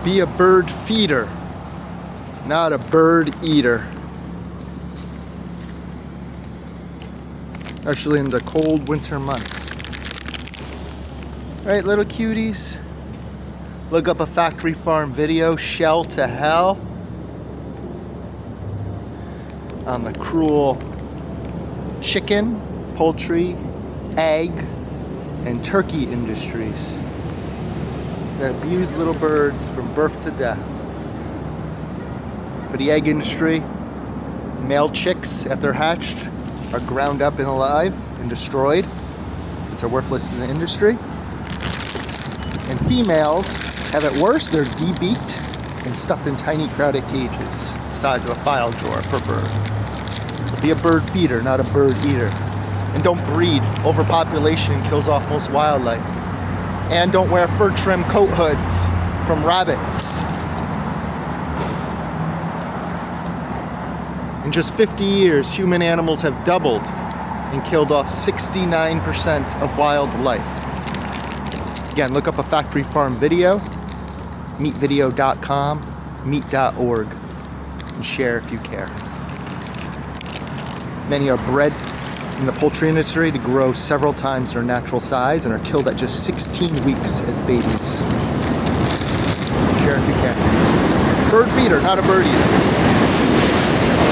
Be a bird feeder, not a bird eater. Especially in the cold winter months. All right, little cuties. Look up a factory farm video, Shell to Hell, on the cruel chicken, poultry, egg, and turkey industries that abuse little birds from birth to death. For the egg industry, male chicks, after hatched, are ground up and alive and destroyed because they're worthless in the industry. And females have it worse. They're debeaked and stuffed in tiny crowded cages, the size of a file drawer per bird. So be a bird feeder, not a bird eater. And don't breed. Overpopulation kills off most wildlife. And don't wear fur trim coat hoods from rabbits. In just 50 years, human animals have doubled and killed off 69% of wildlife. Again, look up a factory farm video, meatvideo.com, meat.org, and share if you care. Many are bred in the poultry industry to grow several times their natural size and are killed at just 16 weeks as babies. Share if you can. Bird feeder, not a bird eater.